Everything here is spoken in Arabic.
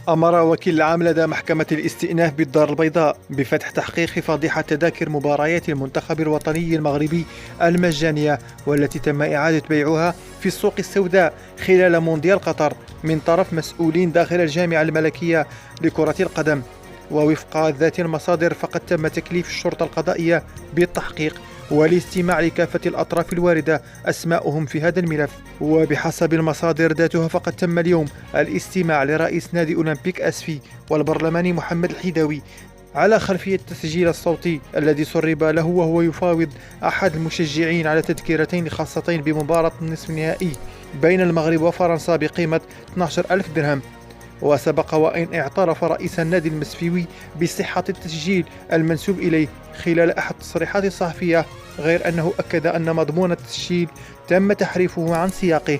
أمر وكيل العام لدى محكمة الاستئناف بالدار البيضاء بفتح تحقيق في فضيحة تذاكر مباريات المنتخب الوطني المغربي المجانية، والتي تم إعادة بيعها في السوق السوداء خلال مونديال قطر من طرف مسؤولين داخل الجامعة الملكية لكرة القدم. ووفق ذات المصادر فقد تم تكليف الشرطة القضائية بالتحقيق والاستماع لكافة الأطراف الواردة أسماؤهم في هذا الملف. وبحسب المصادر ذاتها فقد تم اليوم الاستماع لرئيس نادي أولمبيك أسفي والبرلماني محمد الحيداوي على خلفية التسجيل الصوتي الذي سرب له وهو يفاوض أحد المشجعين على تذكرتين خاصتين بمباراة النصف النهائي بين المغرب وفرنسا بقيمة 12,000 درهم. وسبق وإن اعترف رئيس النادي المسفيوي بصحة التسجيل المنسوب إليه خلال أحد التصريحات الصحفية، غير أنه أكد أن مضمون التسجيل تم تحريفه عن سياقه.